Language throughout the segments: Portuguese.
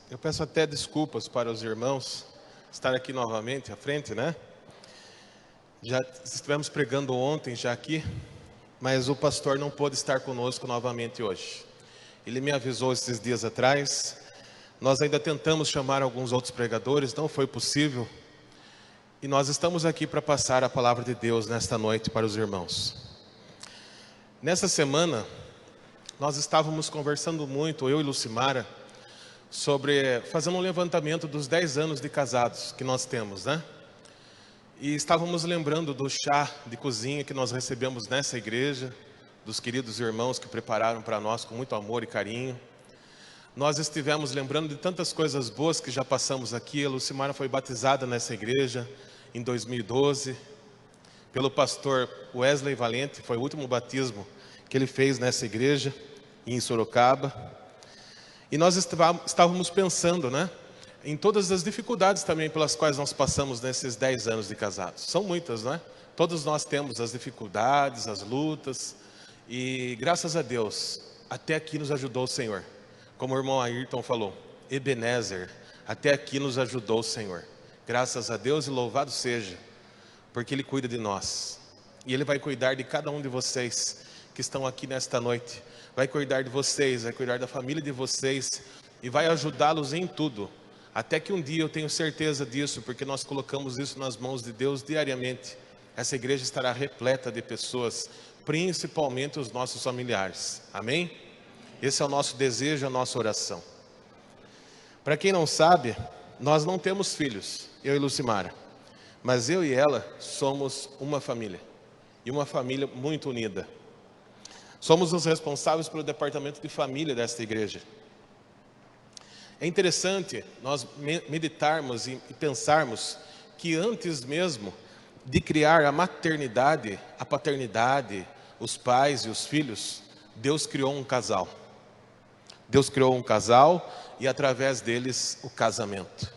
Eu peço até desculpas para os irmãos estar aqui novamente à frente, né? Já estivemos pregando ontem já aqui, mas o pastor não pôde estar conosco novamente hoje. Ele me avisou esses dias atrás. Nós ainda tentamos chamar alguns outros pregadores, não foi possível. E nós estamos aqui para passar a palavra de Deus nesta noite para os irmãos. Nessa semana, nós estávamos conversando muito, eu e Lucimara, sobre fazendo um levantamento dos 10 anos de casados que nós temos, né? E estávamos lembrando do chá de cozinha que nós recebemos nessa igreja, dos queridos irmãos que prepararam para nós com muito amor e carinho. Nós estivemos lembrando de tantas coisas boas que já passamos aqui. A Lucimara foi batizada nessa igreja em 2012 pelo pastor Wesley Valente, foi o último batismo que ele fez nessa igreja em Sorocaba. E nós estávamos pensando, né, em todas as dificuldades também pelas quais nós passamos nesses 10 anos de casados. São muitas, né? Todos nós temos as dificuldades, as lutas, e graças a Deus, até aqui nos ajudou o Senhor. Como o irmão Ayrton falou, Ebenezer, até aqui nos ajudou o Senhor. Graças a Deus e louvado seja, porque Ele cuida de nós. E Ele vai cuidar de cada um de vocês que estão aqui nesta noite. Vai cuidar de vocês, vai cuidar da família de vocês e vai ajudá-los em tudo. Até que um dia, eu tenho certeza disso, porque nós colocamos isso nas mãos de Deus diariamente. Essa igreja estará repleta de pessoas, principalmente os nossos familiares. Amém? Esse é o nosso desejo, a nossa oração. Para quem não sabe, nós não temos filhos, eu e Lucimara. Mas eu e ela somos uma família. E uma família muito unida. Somos os responsáveis pelo departamento de família desta igreja. É interessante nós meditarmos e pensarmos que antes mesmo de criar a maternidade, a paternidade, os pais e os filhos, Deus criou um casal. Deus criou um casal e através deles o casamento.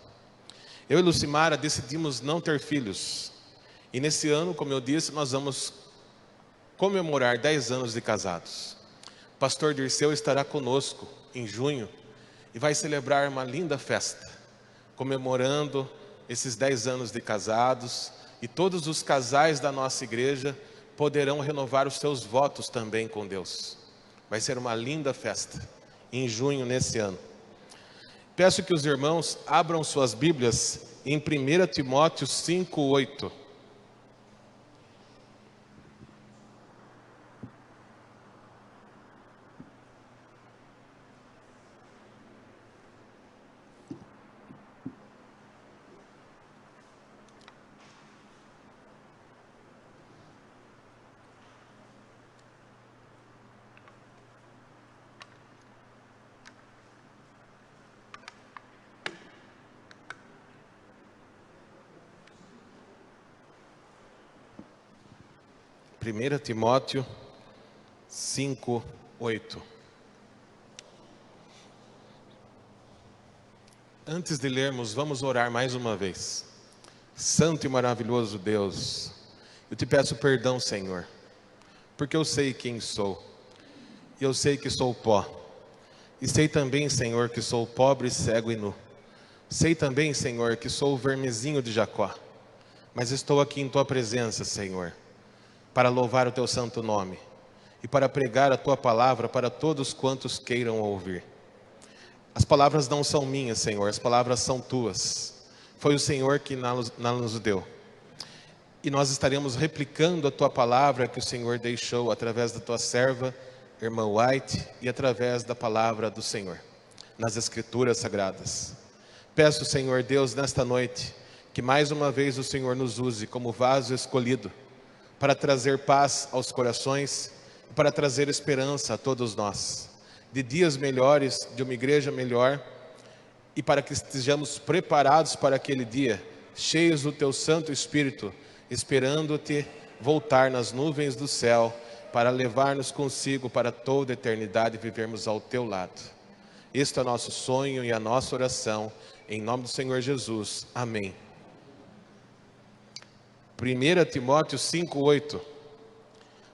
Eu e Lucimara decidimos não ter filhos. E nesse ano, como eu disse, nós vamos comemorar 10 anos de casados. O pastor Dirceu estará conosco em junho e vai celebrar uma linda festa, comemorando esses 10 anos de casados, e todos os casais da nossa igreja poderão renovar os seus votos também com Deus. Vai ser uma linda festa, em junho nesse ano. Peço que os irmãos abram suas Bíblias em 1 Timóteo 5:8. 1 Timóteo 5:8. Antes de lermos, vamos orar mais uma vez. Santo e maravilhoso Deus, eu te peço perdão, Senhor, porque eu sei quem sou, e eu sei que sou pó, e sei também, Senhor, que sou pobre, cego e nu. Sei também, Senhor, que sou o vermezinho de Jacó, mas estou aqui em tua presença, Senhor, para louvar o teu santo nome e para pregar a tua palavra para todos quantos queiram ouvir. As palavras não são minhas, Senhor, as palavras são tuas. Foi o Senhor que nos deu. E nós estaremos replicando a tua palavra que o Senhor deixou através da tua serva, irmã White, e através da palavra do Senhor, nas Escrituras Sagradas. Peço, Senhor Deus, nesta noite, que mais uma vez o Senhor nos use como vaso escolhido, para trazer paz aos corações, para trazer esperança a todos nós, de dias melhores, de uma igreja melhor, e para que estejamos preparados para aquele dia, cheios do teu Santo Espírito, esperando-te voltar nas nuvens do céu, para levar-nos consigo para toda a eternidade e vivermos ao teu lado. Este é o nosso sonho e a nossa oração, em nome do Senhor Jesus. Amém. 1 Timóteo 5:8.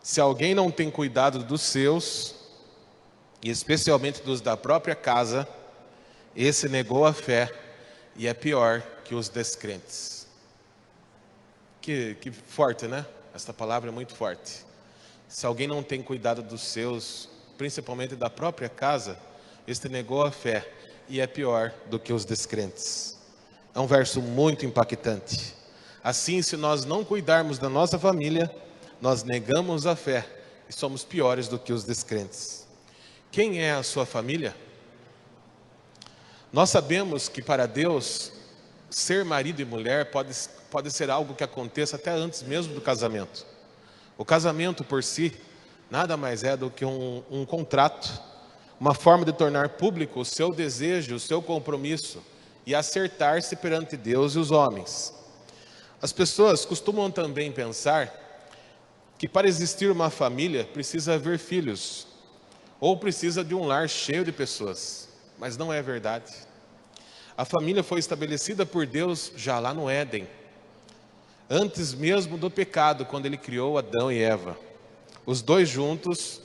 Se alguém não tem cuidado dos seus, e especialmente dos da própria casa, Esse negou a fé e é pior que os descrentes. Que forte, né? Essa palavra é muito forte. Se alguém não tem cuidado dos seus, principalmente da própria casa, este negou a fé e é pior do que os descrentes. É um verso muito impactante. Assim, se nós não cuidarmos da nossa família, nós negamos a fé e somos piores do que os descrentes. Quem é a sua família? Nós sabemos que para Deus, ser marido e mulher pode ser algo que aconteça até antes mesmo do casamento. O casamento por si nada mais é do que um contrato, uma forma de tornar público o seu desejo, o seu compromisso e acertar-se perante Deus e os homens. As pessoas costumam também pensar que para existir uma família precisa haver filhos, ou precisa de um lar cheio de pessoas, mas não é verdade. A família foi estabelecida por Deus já lá no Éden, antes mesmo do pecado, quando Ele criou Adão e Eva. Os dois juntos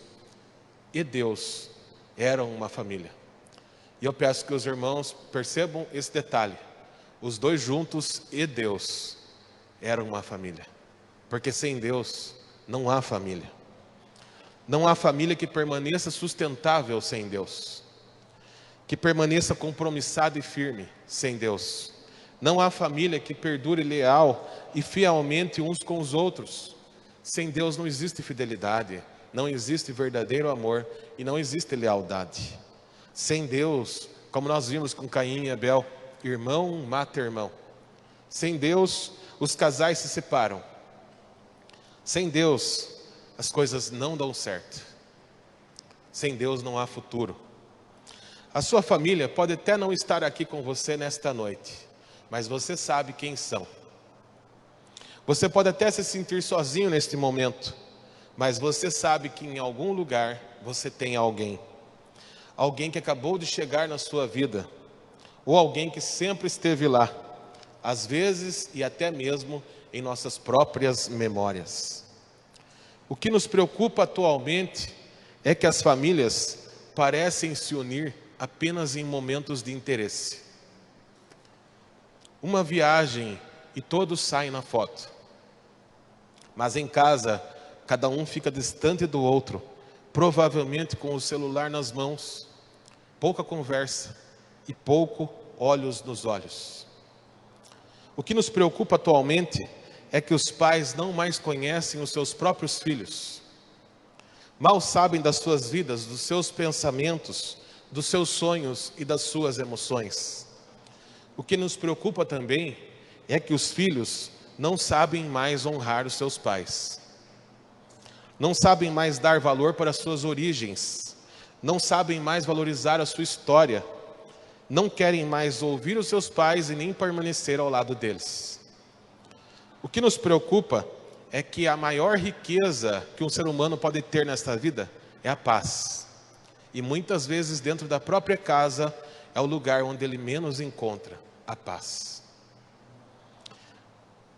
e Deus eram uma família. E eu peço que os irmãos percebam esse detalhe. Os dois juntos e Deus eram uma família. Porque sem Deus não há família. Não há família que permaneça sustentável sem Deus. Que permaneça compromissada e firme sem Deus. Não há família que perdure leal e fielmente uns com os outros. Sem Deus não existe fidelidade, não existe verdadeiro amor e não existe lealdade. Sem Deus, como nós vimos com Caim e Abel, irmão mata irmão. Sem Deus, os casais se separam. Sem Deus, as coisas não dão certo. Sem Deus não há futuro. A sua família pode até não estar aqui com você nesta noite, mas você sabe quem são. Você pode até se sentir sozinho neste momento, mas você sabe que em algum lugar você tem alguém. Alguém que acabou de chegar na sua vida, ou alguém que sempre esteve lá, às vezes e até mesmo em nossas próprias memórias. O que nos preocupa atualmente é que as famílias parecem se unir apenas em momentos de interesse. Uma viagem e todos saem na foto. Mas em casa, cada um fica distante do outro, provavelmente com o celular nas mãos, pouca conversa e pouco olhos nos olhos. O que nos preocupa atualmente é que os pais não mais conhecem os seus próprios filhos. Mal sabem das suas vidas, dos seus pensamentos, dos seus sonhos e das suas emoções. O que nos preocupa também é que os filhos não sabem mais honrar os seus pais. Não sabem mais dar valor para as suas origens. Não sabem mais valorizar a sua história. Não querem mais ouvir os seus pais e nem permanecer ao lado deles. O que nos preocupa é que a maior riqueza que um ser humano pode ter nesta vida é a paz. E muitas vezes dentro da própria casa é o lugar onde ele menos encontra a paz.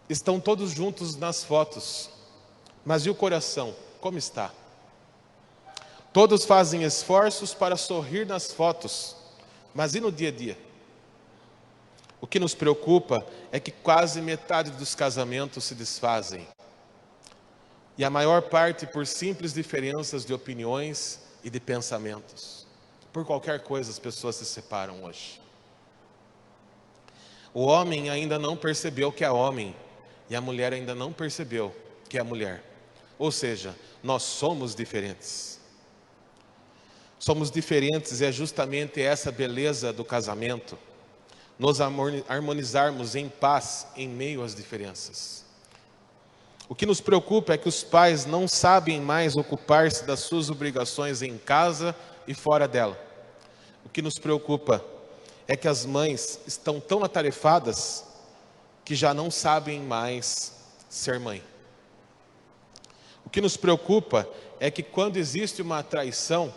Estão todos juntos nas fotos, mas e o coração, como está? Todos fazem esforços para sorrir nas fotos, mas e no dia a dia? O que nos preocupa é que quase metade dos casamentos se desfazem. E a maior parte por simples diferenças de opiniões e de pensamentos. Por qualquer coisa as pessoas se separam hoje. O homem ainda não percebeu que é homem, e a mulher ainda não percebeu que é mulher. Ou seja, nós somos diferentes. Somos diferentes e é justamente essa beleza do casamento. Nos harmonizarmos em paz em meio às diferenças. O que nos preocupa é que os pais não sabem mais ocupar-se das suas obrigações em casa e fora dela. O que nos preocupa é que as mães estão tão atarefadas que já não sabem mais ser mãe. O que nos preocupa é que quando existe uma traição,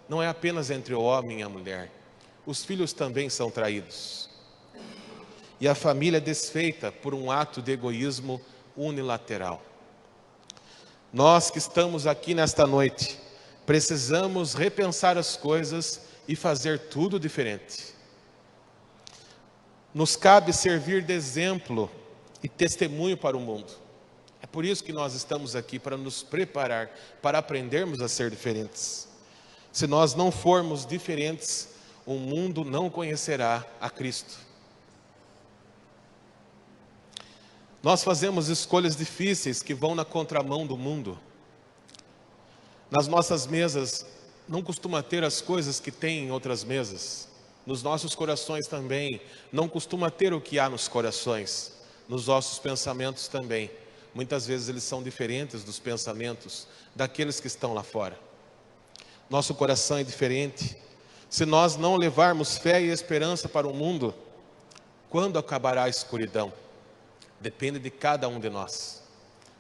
não é apenas entre o homem e a mulher. Os filhos também são traídos. E a família é desfeita por um ato de egoísmo unilateral. Nós que estamos aqui nesta noite, precisamos repensar as coisas e fazer tudo diferente. Nos cabe servir de exemplo e testemunho para o mundo. É por isso que nós estamos aqui, para nos preparar, para aprendermos a ser diferentes. Se nós não formos diferentes, o mundo não conhecerá a Cristo. Nós fazemos escolhas difíceis que vão na contramão do mundo. Nas nossas mesas, não costuma ter as coisas que tem em outras mesas. Nos nossos corações também, não costuma ter o que há nos corações. Nos nossos pensamentos também. Muitas vezes eles são diferentes dos pensamentos daqueles que estão lá fora. Nosso coração é diferente. Se nós não levarmos fé e esperança para o mundo, quando acabará a escuridão? Depende de cada um de nós.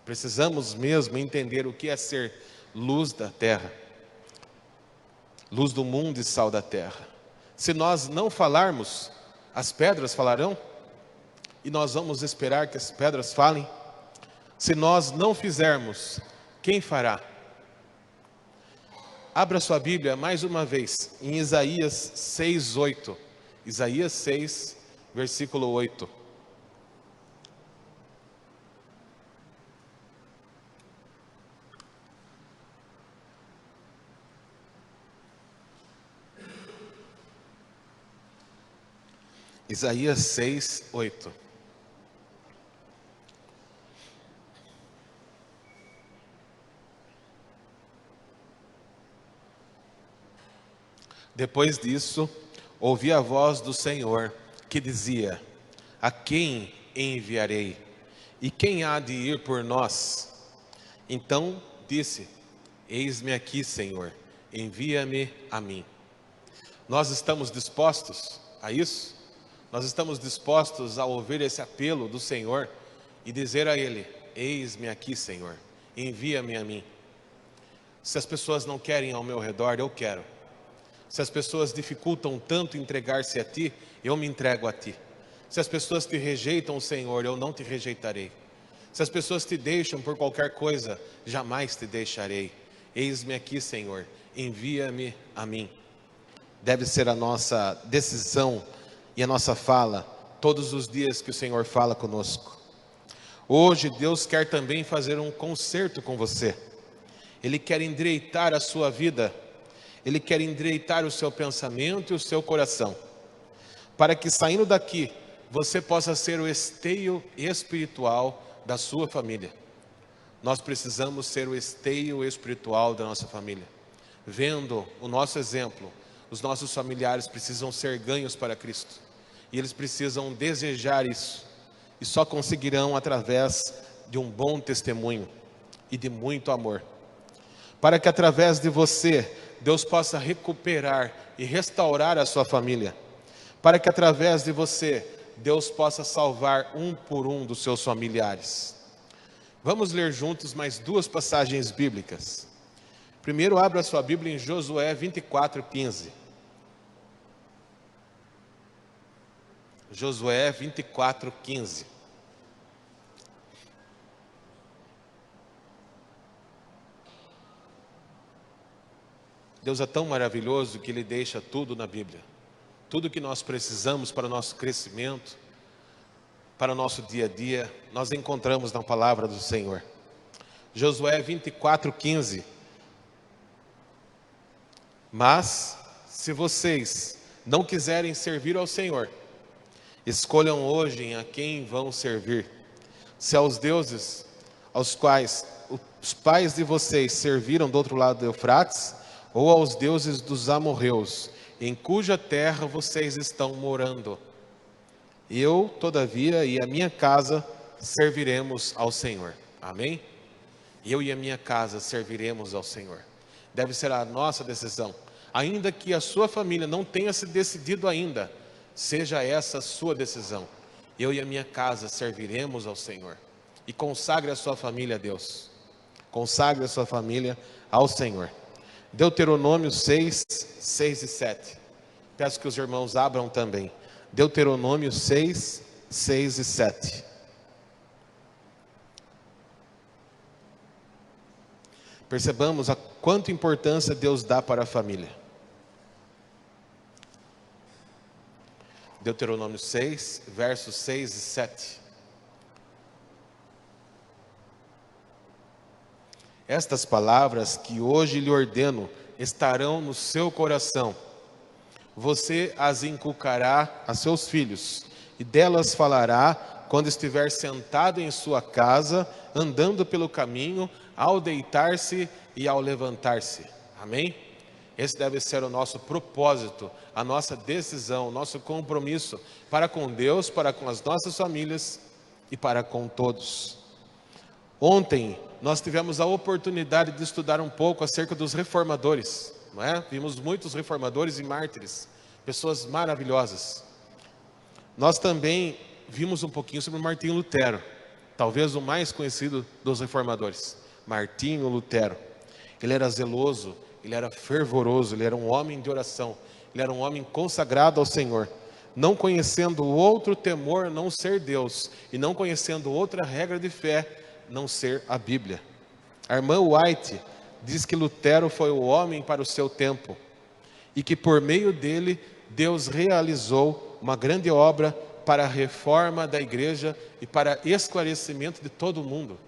Precisamos mesmo entender o que é ser luz da terra, luz do mundo e sal da terra. Se nós não falarmos, as pedras falarão? E nós vamos esperar que as pedras falem? Se nós não fizermos, quem fará? Abra sua Bíblia mais uma vez em Isaías 6:8. Isaías 6, versículo 8. Isaías 6, 8. Depois disso, ouvi a voz do Senhor, que dizia: a quem enviarei? E quem há de ir por nós? Então disse: eis-me aqui, Senhor, envia-me a mim. Nós estamos dispostos a isso? Nós estamos dispostos a ouvir esse apelo do Senhor e dizer a Ele: eis-me aqui, Senhor, envia-me a mim. Se as pessoas não querem ao meu redor, eu quero. Se as pessoas dificultam tanto entregar-se a Ti, eu me entrego a Ti. Se as pessoas te rejeitam, Senhor, eu não te rejeitarei. Se as pessoas te deixam por qualquer coisa, jamais te deixarei. Eis-me aqui, Senhor, envia-me a mim. Deve ser a nossa decisão e a nossa fala, todos os dias que o Senhor fala conosco. Hoje Deus quer também fazer um concerto com você. Ele quer endireitar a sua vida. Ele quer endireitar o seu pensamento e o seu coração, para que saindo daqui, você possa ser o esteio espiritual da sua família. Nós precisamos ser o esteio espiritual da nossa família. Vendo o nosso exemplo, os nossos familiares precisam ser ganhos para Cristo. E eles precisam desejar isso. E só conseguirão através de um bom testemunho e de muito amor. Para que através de você, Deus possa recuperar e restaurar a sua família. Para que através de você, Deus possa salvar um por um dos seus familiares. Vamos ler juntos mais duas passagens bíblicas. Primeiro, abra a sua Bíblia em Josué 24:15. Josué 24:15. Deus é tão maravilhoso que Ele deixa tudo na Bíblia. Tudo que nós precisamos para o nosso crescimento, para o nosso dia a dia, nós encontramos na palavra do Senhor. Josué 24:15. Mas, se vocês não quiserem servir ao Senhor, escolham hoje a quem vão servir. Se aos deuses aos quais os pais de vocês serviram do outro lado do Eufrates, ou aos deuses dos amorreus, em cuja terra vocês estão morando. Eu, todavia, e a minha casa serviremos ao Senhor. Amém? Eu e a minha casa serviremos ao Senhor. Deve ser a nossa decisão. Ainda que a sua família não tenha se decidido ainda, seja essa a sua decisão. Eu e a minha casa serviremos ao Senhor. E consagre a sua família a Deus. Consagre a sua família ao Senhor. Deuteronômio 6, 6 e 7. Peço que os irmãos abram também. Deuteronômio 6, 6 e 7. Percebamos a quanta importância Deus dá para a família. Deuteronômio 6, versos 6 e 7. Estas palavras que hoje lhe ordeno estarão no seu coração. Você as inculcará a seus filhos, e delas falará quando estiver sentado em sua casa, andando pelo caminho, ao deitar-se e ao levantar-se. Amém? Esse deve ser o nosso propósito, a nossa decisão, o nosso compromisso para com Deus, para com as nossas famílias e para com todos. Ontem nós tivemos a oportunidade de estudar um pouco acerca dos reformadores, não é? Vimos muitos reformadores e mártires, pessoas maravilhosas. Nós também vimos um pouquinho sobre Martinho Lutero, talvez o mais conhecido dos reformadores, Martinho Lutero. Ele era zeloso, ele era fervoroso, ele era um homem de oração, ele era um homem consagrado ao Senhor, não conhecendo outro temor não ser Deus, e não conhecendo outra regra de fé não ser a Bíblia. A irmã White diz que Lutero foi o homem para o seu tempo, e que por meio dele Deus realizou uma grande obra para a reforma da igreja e para esclarecimento de todo o mundo,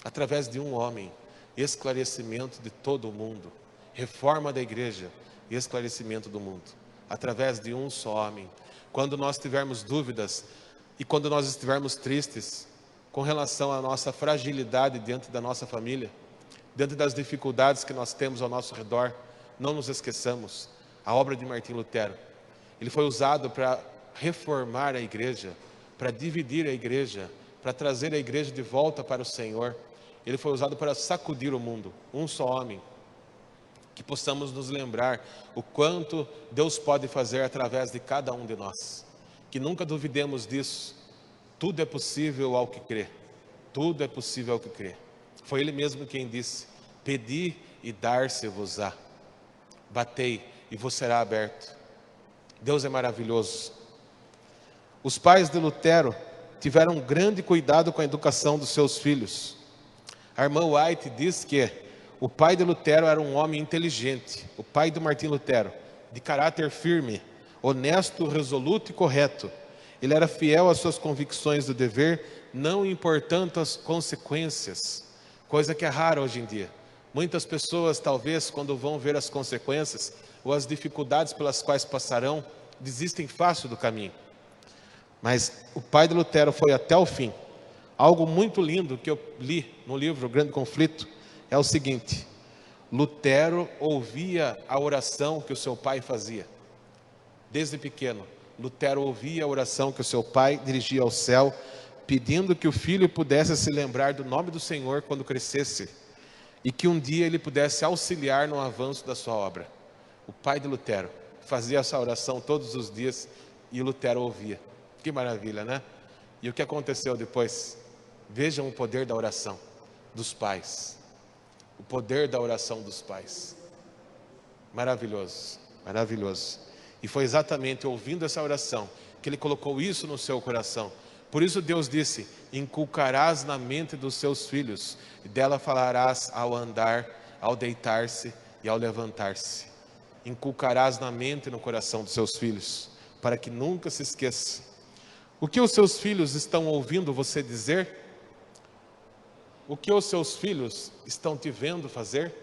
através de um homem. Esclarecimento de todo o mundo, reforma da igreja e esclarecimento do mundo, através de um só homem. Quando nós tivermos dúvidas e quando nós estivermos tristes com relação à nossa fragilidade diante da nossa família, diante das dificuldades que nós temos ao nosso redor, não nos esqueçamos, a obra de Martinho Lutero, ele foi usado para reformar a igreja, para dividir a igreja, para trazer a igreja de volta para o Senhor. Ele foi usado para sacudir o mundo, um só homem. Que possamos nos lembrar o quanto Deus pode fazer através de cada um de nós. Que nunca duvidemos disso. Tudo é possível ao que crê. Tudo é possível ao que crê. Foi Ele mesmo quem disse: pedi e dar-se-vos-á. Batei e vos será aberto. Deus é maravilhoso. Os pais de Lutero tiveram grande cuidado com a educação dos seus filhos. A irmã White diz que o pai de Lutero era um homem inteligente, o pai de Martinho Lutero, de caráter firme, honesto, resoluto e correto. Ele era fiel às suas convicções do dever, não importando as consequências, coisa que é rara hoje em dia. Muitas pessoas, talvez, quando vão ver as consequências ou as dificuldades pelas quais passarão, desistem fácil do caminho. Mas o pai de Lutero foi até o fim. Algo muito lindo que eu li no livro O Grande Conflito é o seguinte: Lutero ouvia a oração que o seu pai fazia. Desde pequeno, Lutero ouvia a oração que o seu pai dirigia ao céu, pedindo que o filho pudesse se lembrar do nome do Senhor quando crescesse, e que um dia ele pudesse auxiliar no avanço da sua obra. O pai de Lutero fazia essa oração todos os dias e Lutero ouvia. Que maravilha, né? E o que aconteceu depois? Vejam o poder da oração dos pais. O poder da oração dos pais. Maravilhoso, maravilhoso. E foi exatamente ouvindo essa oração que ele colocou isso no seu coração. Por isso Deus disse: inculcarás na mente dos seus filhos, e dela falarás ao andar, ao deitar-se e ao levantar-se. Inculcarás na mente e no coração dos seus filhos, para que nunca se esqueça. O que os seus filhos estão ouvindo você dizer? O que os seus filhos estão te vendo fazer?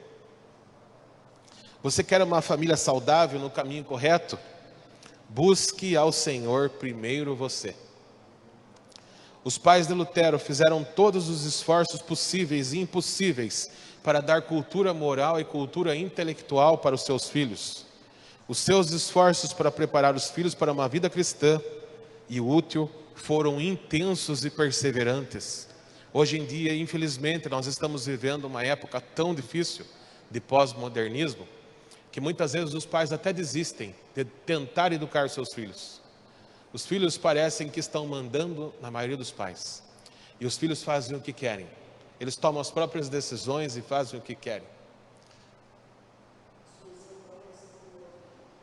Você quer uma família saudável no caminho correto? Busque ao Senhor primeiro você. Os pais de Lutero fizeram todos os esforços possíveis e impossíveis para dar cultura moral e cultura intelectual para os seus filhos. Os seus esforços para preparar os filhos para uma vida cristã e útil foram intensos e perseverantes. Hoje em dia, infelizmente, nós estamos vivendo uma época tão difícil de pós-modernismo, que muitas vezes os pais até desistem de tentar educar seus filhos. Os filhos parecem que estão mandando na maioria dos pais. E os filhos fazem o que querem. Eles tomam as próprias decisões e fazem o que querem.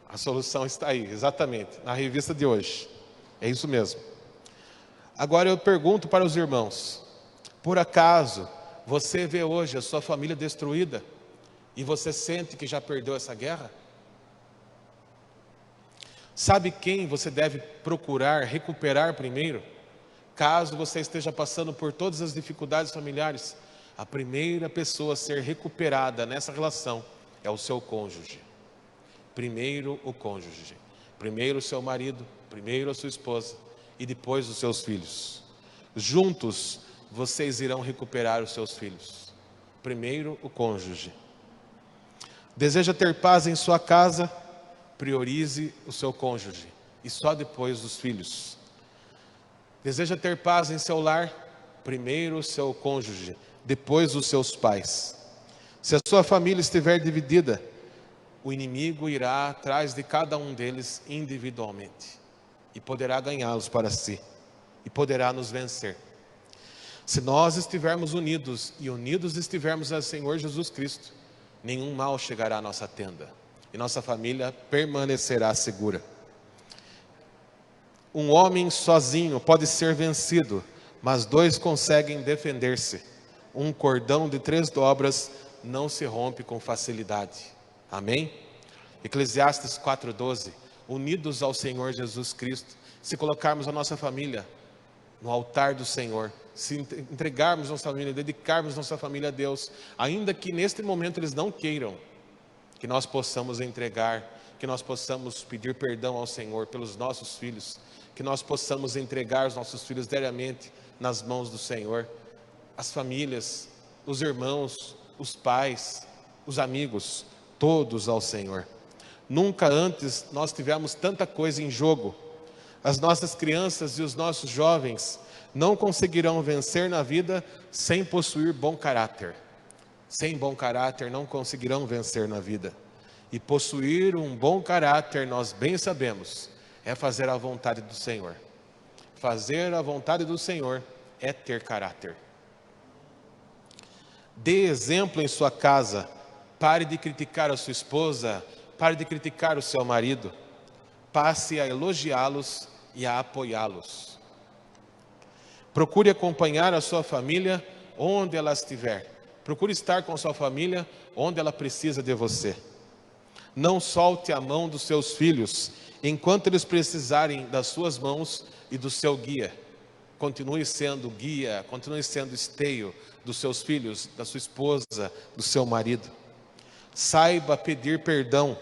A solução está aí, exatamente, na revista de hoje. É isso mesmo. Agora eu pergunto para os irmãos: por acaso você vê hoje a sua família destruída e você sente que já perdeu essa guerra? Sabe quem você deve procurar recuperar primeiro? Caso você esteja passando por todas as dificuldades familiares, a primeira pessoa a ser recuperada nessa relação é o seu cônjuge. Primeiro o cônjuge, primeiro o seu marido, primeiro a sua esposa e depois os seus filhos. Juntos vocês irão recuperar os seus filhos. Primeiro o cônjuge. Deseja ter paz em sua casa? Priorize o seu cônjuge e só depois os filhos. Deseja ter paz em seu lar? Primeiro o seu cônjuge, depois os seus pais. Se a sua família estiver dividida, o inimigo irá atrás de cada um deles individualmente e poderá ganhá-los para si e poderá nos vencer. Se nós estivermos unidos e unidos estivermos ao Senhor Jesus Cristo, nenhum mal chegará à nossa tenda e nossa família permanecerá segura. Um homem sozinho pode ser vencido, mas dois conseguem defender-se. Um cordão de 3 dobras não se rompe com facilidade. Amém? Eclesiastes 4:12. Unidos ao Senhor Jesus Cristo, se colocarmos a nossa família no altar do Senhor, se entregarmos nossa família, dedicarmos nossa família a Deus, ainda que neste momento eles não queiram, que nós possamos entregar, que nós possamos pedir perdão ao Senhor pelos nossos filhos, que nós possamos entregar os nossos filhos diariamente nas mãos do Senhor, as famílias, os irmãos, os pais, os amigos, todos ao Senhor. Nunca antes nós tivemos tanta coisa em jogo. As nossas crianças e os nossos jovens não conseguirão vencer na vida sem possuir bom caráter. Sem bom caráter não conseguirão vencer na vida. E possuir um bom caráter, nós bem sabemos, é fazer a vontade do Senhor. Fazer a vontade do Senhor é ter caráter. Dê exemplo em sua casa. Pare de criticar a sua esposa, pare de criticar o seu marido. Passe a elogiá-los e a apoiá-los. Procure acompanhar a sua família onde ela estiver. Procure estar com a sua família onde ela precisa de você. Não solte a mão dos seus filhos enquanto eles precisarem das suas mãos e do seu guia. Continue sendo guia, continue sendo esteio dos seus filhos, da sua esposa, do seu marido. Saiba pedir perdão,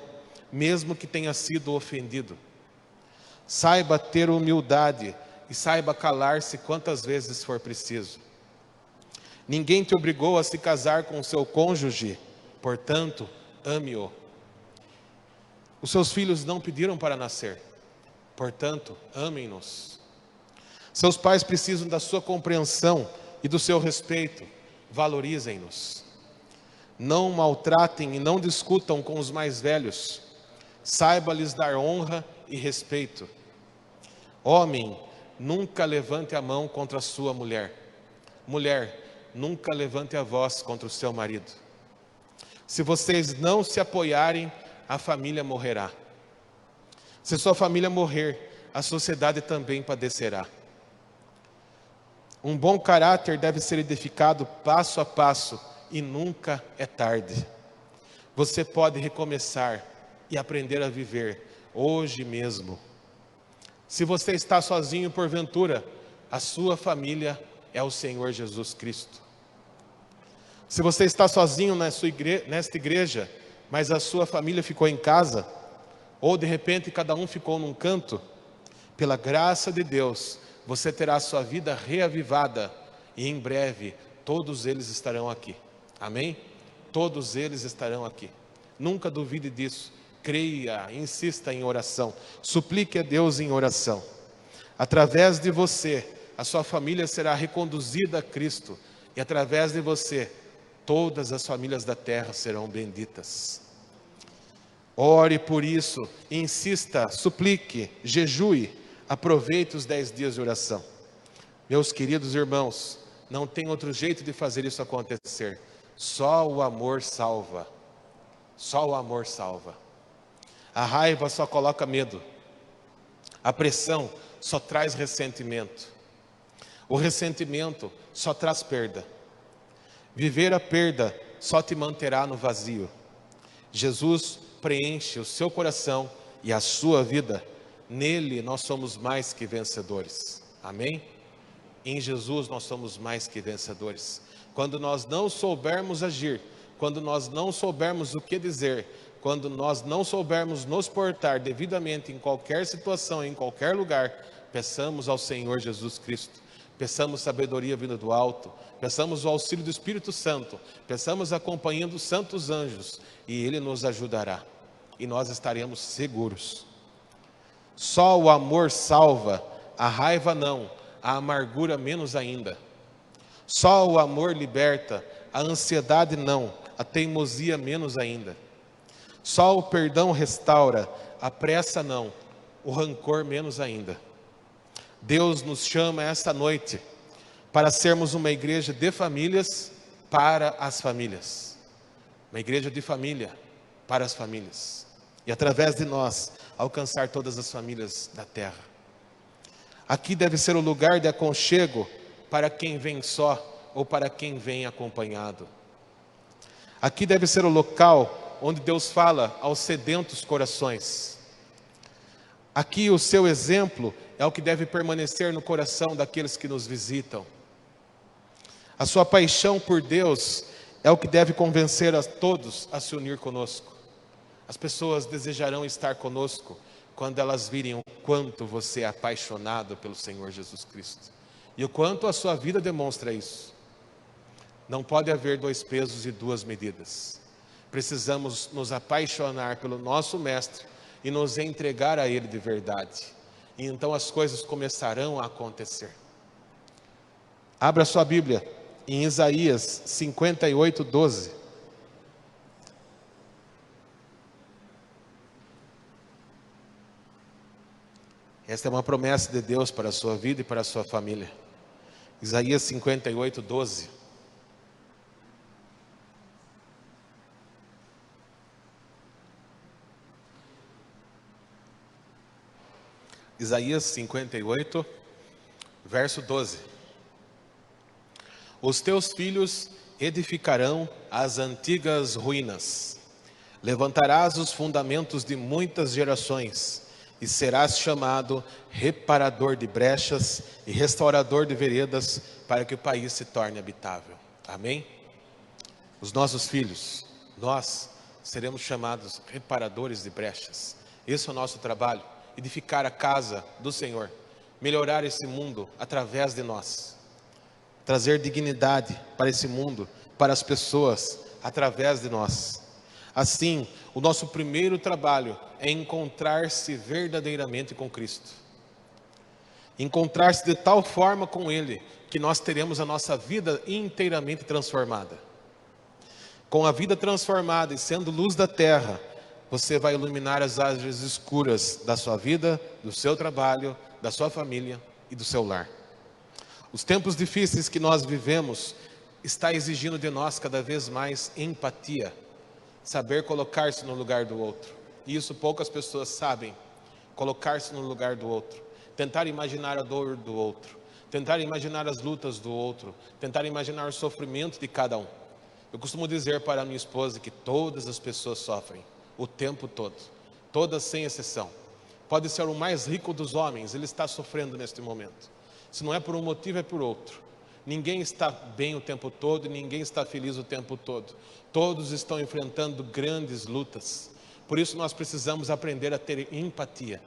mesmo que tenha sido ofendido. Saiba ter humildade e saiba calar-se quantas vezes for preciso. Ninguém te obrigou a se casar com o seu cônjuge, portanto, ame-o. Os seus filhos não pediram para nascer, portanto, amem-nos. Seus pais precisam da sua compreensão e do seu respeito, valorizem-nos. Não maltratem e não discutam com os mais velhos. Saiba lhes dar honra e respeito. Homem, nunca levante a mão contra a sua mulher. Mulher, nunca levante a voz contra o seu marido. Se vocês não se apoiarem, a família morrerá. Se sua família morrer, a sociedade também padecerá. Um bom caráter deve ser edificado passo a passo e nunca é tarde. Você pode recomeçar e aprender a viver hoje mesmo. Se você está sozinho porventura, a sua família é o Senhor Jesus Cristo. Se você está sozinho nesta igreja, mas a sua família ficou em casa, ou de repente cada um ficou num canto, pela graça de Deus, você terá a sua vida reavivada e em breve todos eles estarão aqui. Amém? Todos eles estarão aqui. Nunca duvide disso. Creia, insista em oração. Suplique a Deus em oração. Através de você, a sua família será reconduzida a Cristo. E através de você, todas as famílias da terra serão benditas. Ore por isso, insista, suplique, jejue, aproveite os 10 dias de oração. Meus queridos irmãos, não tem outro jeito de fazer isso acontecer. Só o amor salva. Só o amor salva. A raiva só coloca medo. A pressão só traz ressentimento. O ressentimento só traz perda. Viver a perda só te manterá no vazio. Jesus preenche o seu coração e a sua vida. Nele nós somos mais que vencedores. Amém? Em Jesus nós somos mais que vencedores. Quando nós não soubermos agir, quando nós não soubermos o que dizer, quando nós não soubermos nos portar devidamente em qualquer situação, em qualquer lugar, peçamos ao Senhor Jesus Cristo, peçamos sabedoria vinda do alto, peçamos o auxílio do Espírito Santo, peçamos a companhia dos santos anjos, e Ele nos ajudará, e nós estaremos seguros. Só o amor salva, a raiva não, a amargura menos ainda. Só o amor liberta, a ansiedade não, a teimosia menos ainda. Só o perdão restaura, a pressa não, o rancor menos ainda. Deus nos chama esta noite para sermos uma igreja de famílias para as famílias. Uma igreja de família para as famílias. E através de nós, alcançar todas as famílias da terra. Aqui deve ser o lugar de aconchego para quem vem só ou para quem vem acompanhado. Aqui deve ser o local onde Deus fala aos sedentos corações. Aqui o seu exemplo é o que deve permanecer no coração daqueles que nos visitam. A sua paixão por Deus é o que deve convencer a todos a se unir conosco. As pessoas desejarão estar conosco quando elas virem o quanto você é apaixonado pelo Senhor Jesus Cristo. E o quanto a sua vida demonstra isso. Não pode haver dois pesos e duas medidas. Precisamos nos apaixonar pelo nosso Mestre e nos entregar a Ele de verdade. E então as coisas começarão a acontecer. Abra sua Bíblia em Isaías 58, 12. Esta é uma promessa de Deus para a sua vida e para a sua família. Isaías 58, 12. Isaías 58, verso 12. Os teus filhos edificarão as antigas ruínas. Levantarás os fundamentos de muitas gerações e serás chamado reparador de brechas e restaurador de veredas para que o país se torne habitável. Amém? Os nossos filhos, nós seremos chamados reparadores de brechas. Esse é o nosso trabalho. Edificar a casa do Senhor, melhorar esse mundo através de nós, trazer dignidade para esse mundo, para as pessoas, através de nós. Assim, o nosso primeiro trabalho é encontrar-se verdadeiramente com Cristo, encontrar-se de tal forma com Ele, que nós teremos a nossa vida inteiramente transformada. Com a vida transformada e sendo luz da terra, você vai iluminar as áreas escuras da sua vida, do seu trabalho, da sua família e do seu lar. Os tempos difíceis que nós vivemos está exigindo de nós cada vez mais empatia, saber colocar-se no lugar do outro. E isso poucas pessoas sabem, colocar-se no lugar do outro, tentar imaginar a dor do outro, tentar imaginar as lutas do outro, tentar imaginar o sofrimento de cada um. Eu costumo dizer para a minha esposa que todas as pessoas sofrem, o tempo todo, todas sem exceção. Pode ser o mais rico dos homens, ele está sofrendo neste momento. Se não é por um motivo, é por outro. Ninguém está bem o tempo todo e ninguém está feliz o tempo todo. Todos estão enfrentando grandes lutas. Por isso nós precisamos aprender a ter empatia,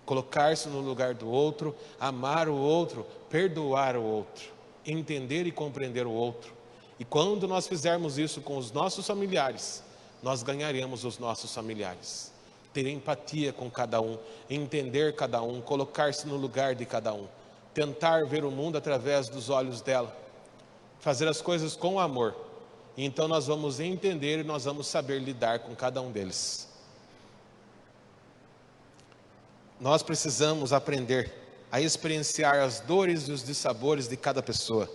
colocar-se no lugar do outro, amar o outro, perdoar o outro, entender e compreender o outro. E quando nós fizermos isso com os nossos familiares, nós ganharemos os nossos familiares. Ter empatia com cada um, entender cada um, colocar-se no lugar de cada um, tentar ver o mundo através dos olhos dela, fazer as coisas com amor. E então nós vamos entender e nós vamos saber lidar com cada um deles. Nós precisamos aprender a experienciar as dores e os dissabores de cada pessoa.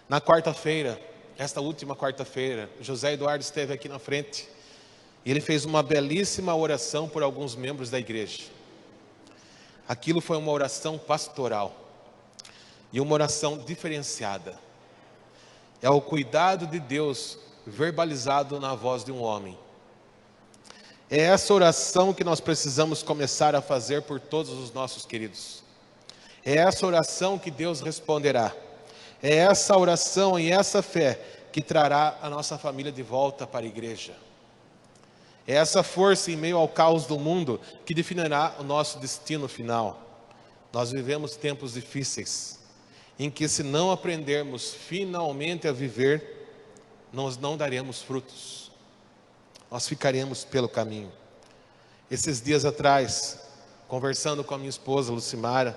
Na quarta-feira, esta última quarta-feira, José Eduardo esteve aqui na frente e ele fez uma belíssima oração por alguns membros da igreja. Aquilo foi uma oração pastoral e uma oração diferenciada. É o cuidado de Deus verbalizado na voz de um homem. É essa oração que nós precisamos começar a fazer por todos os nossos queridos. É essa oração que Deus responderá. É essa oração e essa fé que trará a nossa família de volta para a igreja. É essa força em meio ao caos do mundo que definirá o nosso destino final. Nós vivemos tempos difíceis, em que se não aprendermos finalmente a viver, nós não daremos frutos. Nós ficaremos pelo caminho. Esses dias atrás, conversando com a minha esposa Lucimara,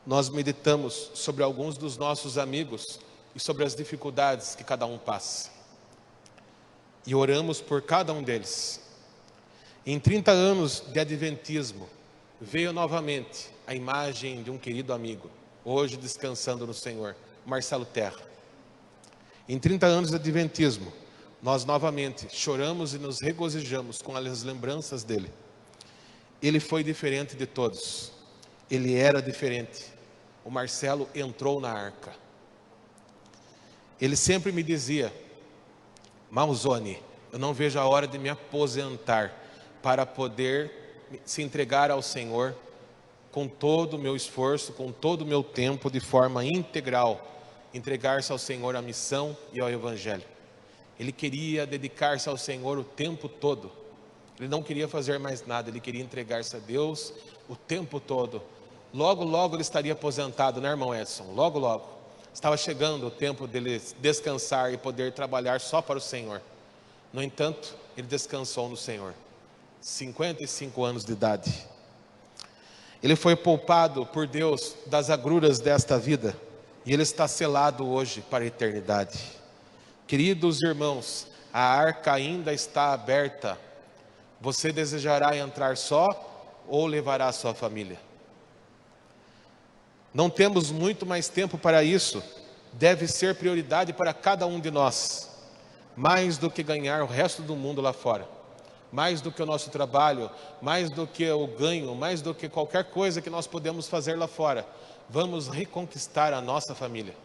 nós meditamos sobre alguns dos nossos amigos e sobre as dificuldades que cada um passa. E oramos por cada um deles. Em 30 anos de adventismo, veio novamente a imagem de um querido amigo, hoje descansando no Senhor, Marcelo Terra. Em 30 anos de adventismo, nós novamente choramos e nos regozijamos com as lembranças dele. Ele foi diferente de todos. Ele era diferente. O Marcelo entrou na arca. Ele sempre me dizia: Malzone, eu não vejo a hora de me aposentar para poder se entregar ao Senhor com todo o meu esforço, com todo o meu tempo, de forma integral, entregar-se ao Senhor a missão e ao Evangelho. Ele queria dedicar-se ao Senhor o tempo todo. Ele não queria fazer mais nada, ele queria entregar-se a Deus o tempo todo. Logo, logo ele estaria aposentado, né, irmão Edson? Logo, logo. Estava chegando o tempo dele descansar e poder trabalhar só para o Senhor. No entanto, ele descansou no Senhor. 55 anos de idade. Ele foi poupado por Deus das agruras desta vida. E ele está selado hoje para a eternidade. Queridos irmãos, a arca ainda está aberta. Você desejará entrar só ou levará a sua família? Não temos muito mais tempo para isso. Deve ser prioridade para cada um de nós. Mais do que ganhar o resto do mundo lá fora. Mais do que o nosso trabalho, mais do que o ganho, mais do que qualquer coisa que nós podemos fazer lá fora. Vamos reconquistar a nossa família.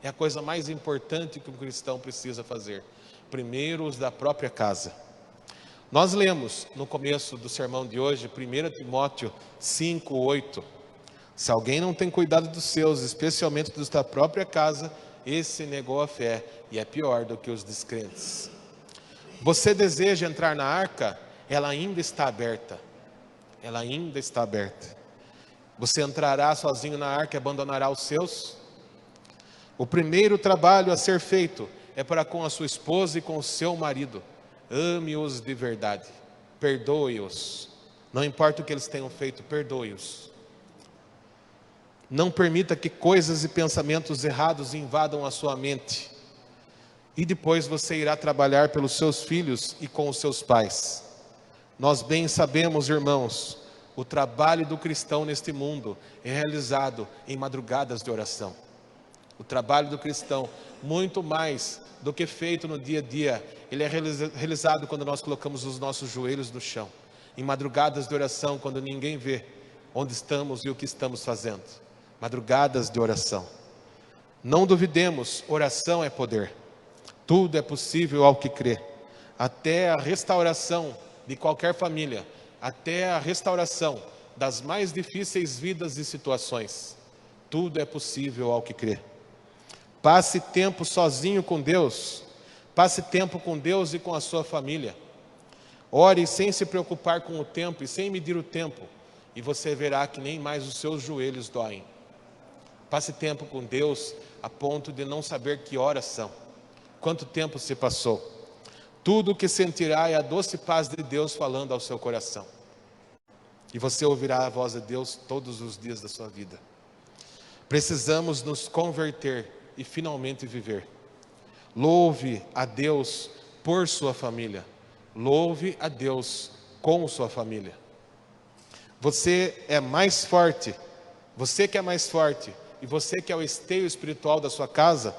É a coisa mais importante que um cristão precisa fazer. Primeiro os da própria casa. Nós lemos no começo do sermão de hoje, 1 Timóteo 5:8. Se alguém não tem cuidado dos seus, especialmente dos da própria casa, esse negou a fé e é pior do que os descrentes. Você deseja entrar na arca? Ela ainda está aberta. Ela ainda está aberta. Você entrará sozinho na arca e abandonará os seus? O primeiro trabalho a ser feito é para com a sua esposa e com o seu marido. Ame-os de verdade. Perdoe-os. Não importa o que eles tenham feito, perdoe-os. Não permita que coisas e pensamentos errados invadam a sua mente. E depois você irá trabalhar pelos seus filhos e com os seus pais. Nós bem sabemos, irmãos, o trabalho do cristão neste mundo é realizado em madrugadas de oração. O trabalho do cristão, muito mais do que feito no dia a dia, ele é realizado quando nós colocamos os nossos joelhos no chão. Em madrugadas de oração, quando ninguém vê onde estamos e o que estamos fazendo. Madrugadas de oração. Não duvidemos, oração é poder. Tudo é possível ao que crê. Até a restauração de qualquer família, até a restauração das mais difíceis vidas e situações. Tudo é possível ao que crê. Passe tempo sozinho com Deus. Passe tempo com Deus e com a sua família. Ore sem se preocupar com o tempo e sem medir o tempo. E você verá que nem mais os seus joelhos doem. Passe tempo com Deus a ponto de não saber que horas são. Quanto tempo se passou? Tudo o que sentirá é a doce paz de Deus falando ao seu coração. E você ouvirá a voz de Deus todos os dias da sua vida. Precisamos nos converter e finalmente viver. Louve a Deus por sua família. Louve a Deus com sua família. Você é mais forte. Você que é mais forte. E você que é o esteio espiritual da sua casa.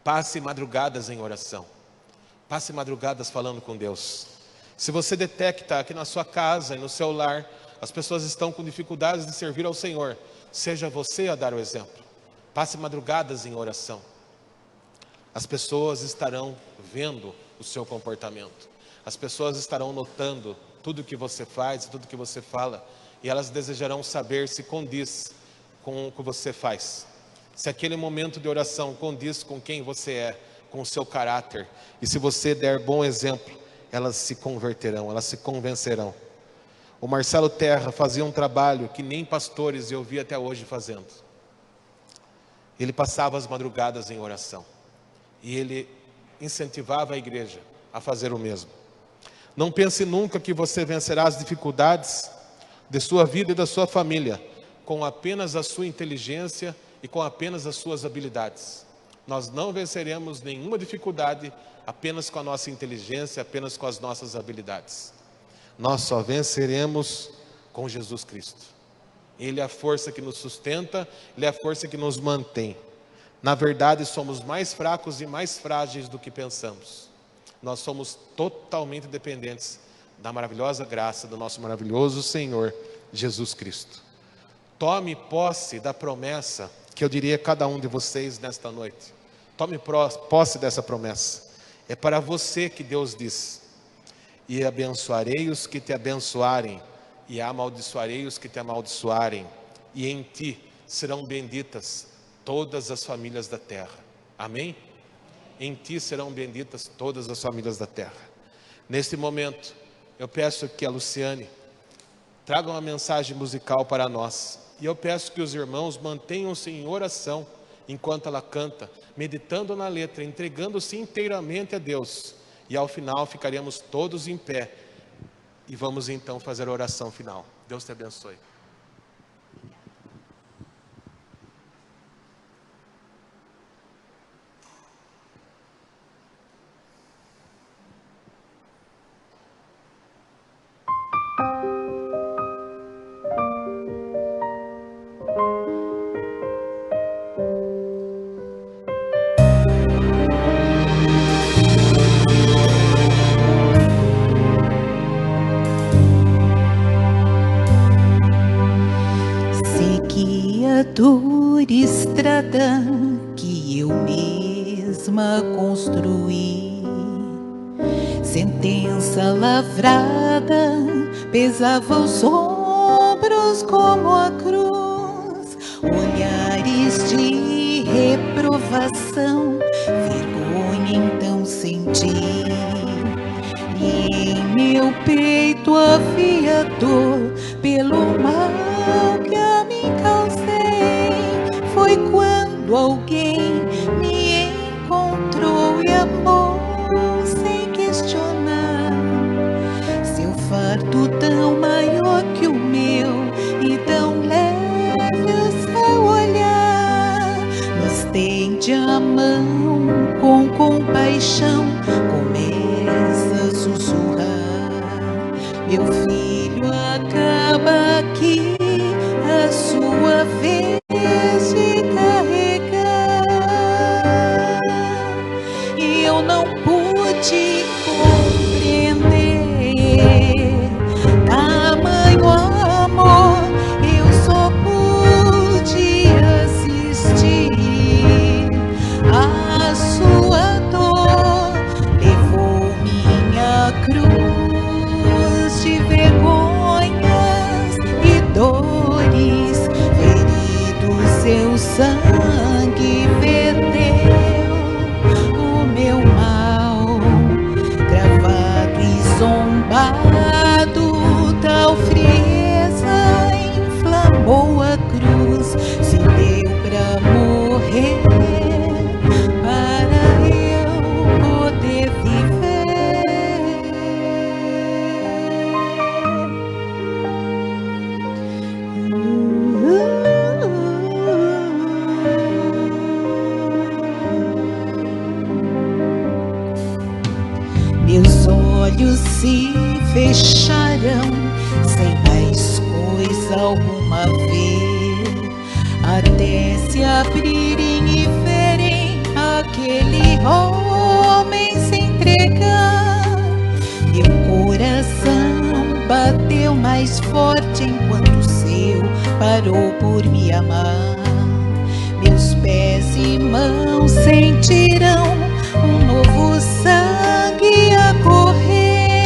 Passe madrugadas em oração. Passe madrugadas falando com Deus. Se você detecta que na sua casa e no seu lar as pessoas estão com dificuldades de servir ao Senhor, seja você a dar o exemplo. Passe madrugadas em oração. As pessoas estarão vendo o seu comportamento. As pessoas estarão notando tudo que você faz, tudo que você fala, e elas desejarão saber se condiz com o que você faz. Se aquele momento de oração condiz com quem você é, com o seu caráter, e se você der bom exemplo, elas se converterão, elas se convencerão. O Marcelo Terra fazia um trabalho que nem pastores eu vi até hoje fazendo. Ele passava as madrugadas em oração, e ele incentivava a igreja a fazer o mesmo. Não pense nunca que você vencerá as dificuldades de sua vida e da sua família com apenas a sua inteligência e com apenas as suas habilidades. Nós não venceremos nenhuma dificuldade apenas com a nossa inteligência, apenas com as nossas habilidades. Nós só venceremos com Jesus Cristo. Ele é a força que nos sustenta, Ele é a força que nos mantém. Na verdade, somos mais fracos e mais frágeis do que pensamos. Nós somos totalmente dependentes da maravilhosa graça do nosso maravilhoso Senhor Jesus Cristo. Tome posse da promessa que eu diria a cada um de vocês nesta noite. Tome posse dessa promessa. É para você que Deus diz: e abençoarei os que te abençoarem, e amaldiçoarei os que te amaldiçoarem, e em ti serão benditas todas as famílias da terra. Amém? Em ti serão benditas todas as famílias da terra. Neste momento, eu peço que a Luciane traga uma mensagem musical para nós. E eu peço que os irmãos mantenham-se em oração enquanto ela canta, meditando na letra, entregando-se inteiramente a Deus. E ao final ficaremos todos em pé e vamos então fazer a oração final. Deus te abençoe. Dura estrada que eu mesma construí, sentença lavrada pesava os ombros como a cruz, olhares de reprovação, vergonha então senti, e em meu peito havia dor pelo mal que a mim causei. Foi quando alguém me encontrou e amou sem questionar. Seu fardo tão maior que o meu e tão leve o seu olhar, nos estende a mão com compaixão, começa a sussurrar: meu filho, acaba aqui a sua vez de carregar. E eu não pude compreender tamanho amor, eu só pude assistir a sua dor, levou minha cruz de vergonhas e dores, seu sangue verteu o meu mal, gravado e zombado, tal frieza inflamou a cruz, se deu pra morrer, para eu poder viver. Meus olhos se fecharão sem mais coisa alguma ver, até se abrirem e verem aquele homem se entregar. Meu coração bateu mais forte enquanto o seu parou por me amar. Meus pés e mãos sentirão um novo sangue a correr.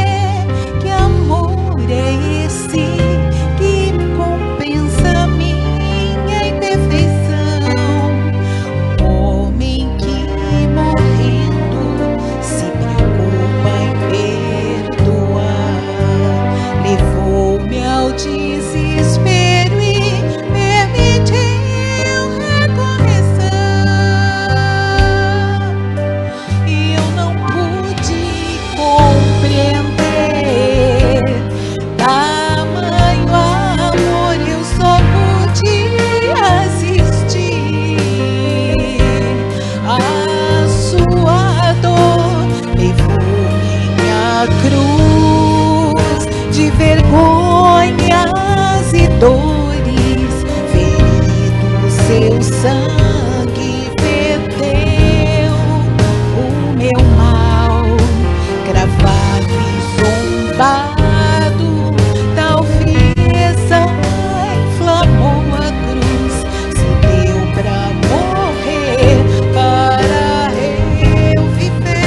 dores, ferido seu sangue verteu o meu mal, cravado e zombado, tal frieza inflamou a cruz, se deu pra morrer para eu viver.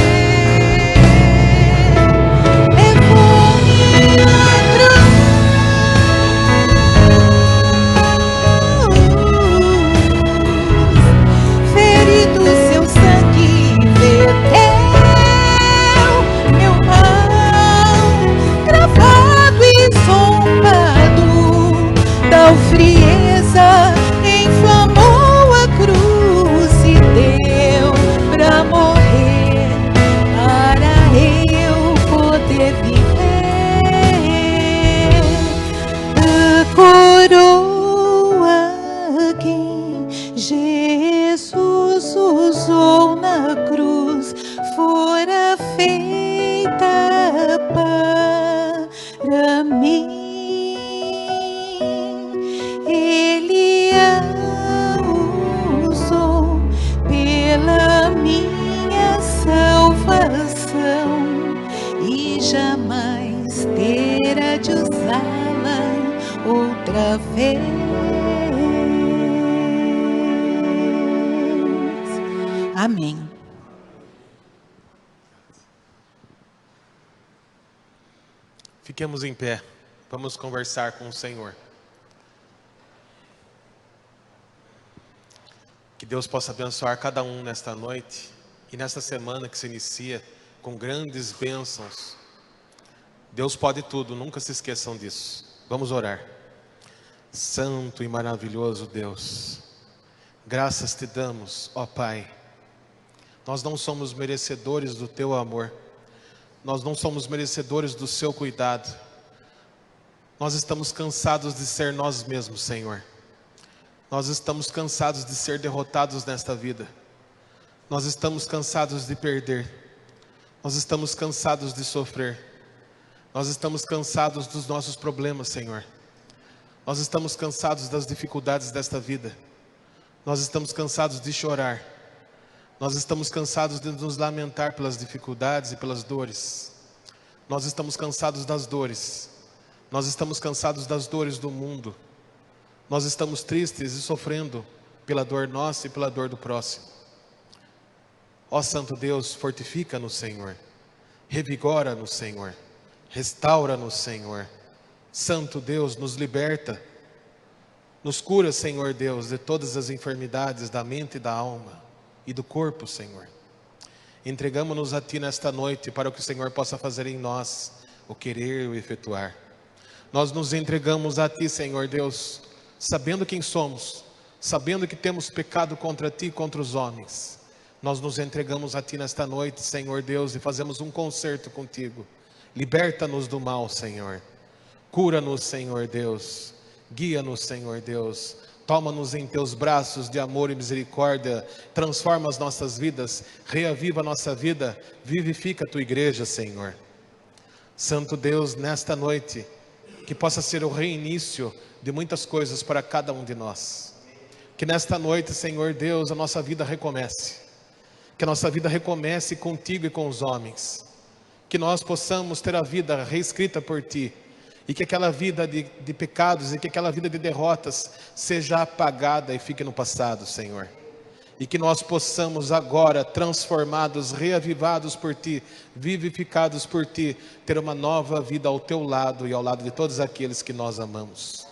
Levou minha cruz, ferido seu sangue verteu meu mal, cravado e zombado, tal frieza inflamou a cruz e deu pra morrer para eu poder viver. A coroa que Jesus usou na cruz fora feita para mim. Ele a usou pela minha salvação e jamais terá de usá-la outra vez. Amém. Fiquemos em pé, vamos conversar com o Senhor. Que Deus possa abençoar cada um nesta noite e nesta semana que se inicia com grandes bênçãos. Deus pode tudo, nunca se esqueçam disso. Vamos orar. Santo e maravilhoso Deus, graças te damos, ó Pai. Nós não somos merecedores do teu amor, nós não somos merecedores do seu cuidado. Nós estamos cansados de ser nós mesmos, Senhor. Nós estamos cansados de ser derrotados nesta vida. Nós estamos cansados de perder. Nós estamos cansados de sofrer. Nós estamos cansados dos nossos problemas, Senhor. Nós estamos cansados das dificuldades desta vida. Nós estamos cansados de chorar. Nós estamos cansados de nos lamentar pelas dificuldades e pelas dores. Nós estamos cansados das dores. Nós estamos cansados das dores do mundo. Nós estamos tristes e sofrendo pela dor nossa e pela dor do próximo. Ó Santo Deus, fortifica-nos, Senhor. Revigora-nos, Senhor. Restaura-nos, Senhor. Santo Deus, nos liberta. Nos cura, Senhor Deus, de todas as enfermidades da mente e da alma e do corpo, Senhor. Entregamos-nos a Ti nesta noite para que o Senhor possa fazer em nós o querer e o efetuar. Nós nos entregamos a Ti, Senhor Deus, sabendo quem somos, sabendo que temos pecado contra Ti e contra os homens. Nós nos entregamos a Ti nesta noite, Senhor Deus, e fazemos um concerto contigo. Liberta-nos do mal, Senhor. Cura-nos, Senhor Deus. Guia-nos, Senhor Deus. Toma-nos em Teus braços de amor e misericórdia. Transforma as nossas vidas. Reaviva a nossa vida. Vivifica a Tua igreja, Senhor. Santo Deus, nesta noite, que possa ser o reinício de muitas coisas para cada um de nós. Que nesta noite, Senhor Deus, a nossa vida recomece. Que a nossa vida recomece contigo e com os homens. Que nós possamos ter a vida reescrita por Ti. E que aquela vida de pecados e que aquela vida de derrotas seja apagada e fique no passado, Senhor. E que nós possamos agora, transformados, reavivados por Ti, vivificados por Ti, ter uma nova vida ao Teu lado e ao lado de todos aqueles que nós amamos.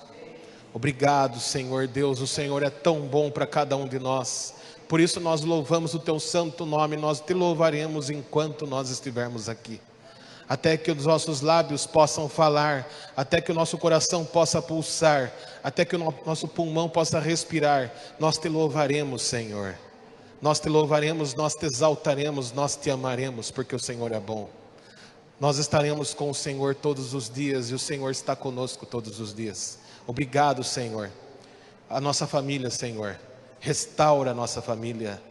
Obrigado, Senhor Deus, o Senhor é tão bom para cada um de nós. Por isso nós louvamos o Teu santo nome, nós Te louvaremos enquanto nós estivermos aqui. Até que os nossos lábios possam falar, até que o nosso coração possa pulsar, até que o nosso pulmão possa respirar, nós Te louvaremos, Senhor. Nós Te louvaremos, nós Te exaltaremos, nós Te amaremos, porque o Senhor é bom. Nós estaremos com o Senhor todos os dias e o Senhor está conosco todos os dias. Obrigado, Senhor. A nossa família, Senhor, restaura a nossa família.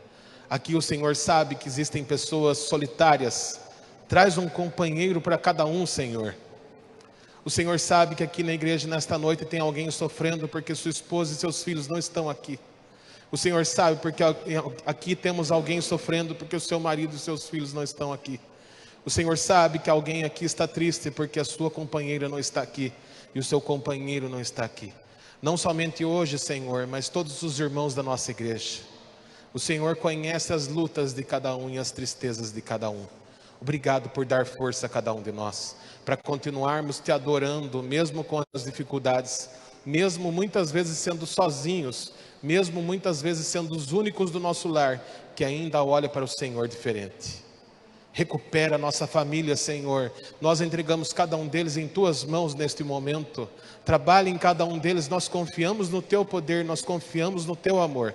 Aqui o Senhor sabe que existem pessoas solitárias. Traz um companheiro para cada um, Senhor. O Senhor sabe que aqui na igreja nesta noite tem alguém sofrendo porque sua esposa e seus filhos não estão aqui. O Senhor sabe porque aqui temos alguém sofrendo porque o seu marido e seus filhos não estão aqui. O Senhor sabe que alguém aqui está triste porque a sua companheira não está aqui e o seu companheiro não está aqui. Não somente hoje, Senhor, mas todos os irmãos da nossa igreja. O Senhor conhece as lutas de cada um e as tristezas de cada um. Obrigado por dar força a cada um de nós, para continuarmos te adorando, mesmo com as dificuldades, mesmo muitas vezes sendo sozinhos, mesmo muitas vezes sendo os únicos do nosso lar, que ainda olha para o Senhor diferente. Recupera a nossa família, Senhor. Nós entregamos cada um deles em Tuas mãos neste momento. Trabalha em cada um deles, nós confiamos no Teu poder, nós confiamos no Teu amor.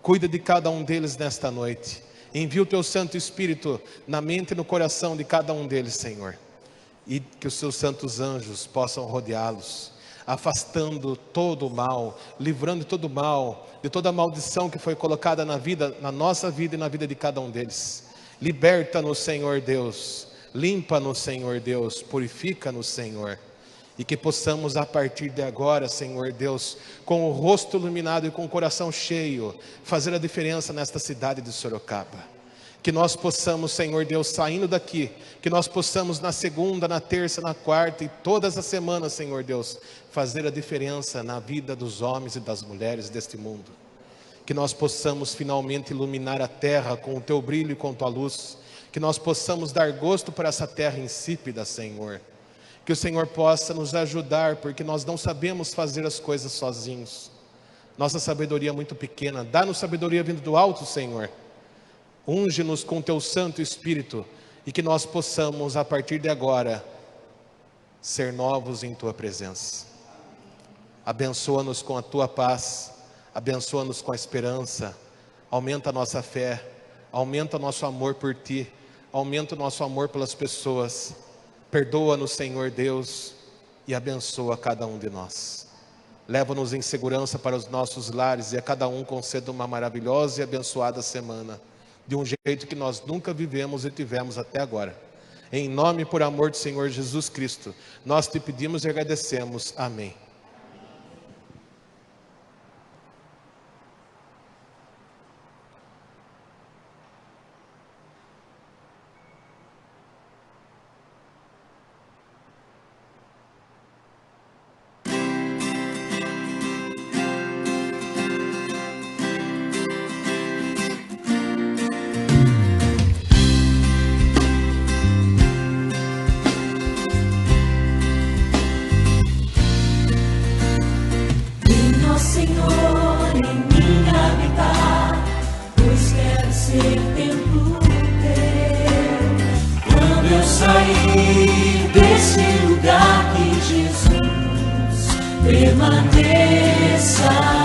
Cuida de cada um deles nesta noite. Envia o Teu Santo Espírito na mente e no coração de cada um deles, Senhor. E que os Seus santos anjos possam rodeá-los, afastando todo o mal, livrando todo o mal, de toda a maldição que foi colocada na nossa vida e na vida de cada um deles. Liberta-nos, Senhor Deus, limpa-nos, Senhor Deus, purifica-nos, Senhor, e que possamos a partir de agora, Senhor Deus, com o rosto iluminado e com o coração cheio, fazer a diferença nesta cidade de Sorocaba. Que nós possamos, Senhor Deus, saindo daqui, que nós possamos na segunda, na terça, na quarta e todas as semanas, Senhor Deus, fazer a diferença na vida dos homens e das mulheres deste mundo. Que nós possamos finalmente iluminar a terra com o Teu brilho e com a Tua luz. Que nós possamos dar gosto para essa terra insípida, Senhor. Que o Senhor possa nos ajudar, porque nós não sabemos fazer as coisas sozinhos. Nossa sabedoria é muito pequena. Dá-nos sabedoria vindo do alto, Senhor. Unge-nos com Teu Santo Espírito e que nós possamos, a partir de agora, ser novos em Tua presença. Abençoa-nos com a Tua paz. Abençoa-nos com a esperança, aumenta a nossa fé, aumenta o nosso amor por Ti, aumenta o nosso amor pelas pessoas, perdoa-nos, Senhor Deus, e abençoa cada um de nós. Leva-nos em segurança para os nossos lares e a cada um conceda uma maravilhosa e abençoada semana, de um jeito que nós nunca vivemos e tivemos até agora. Em nome e por amor do Senhor Jesus Cristo, nós Te pedimos e agradecemos. Amém. Permaneça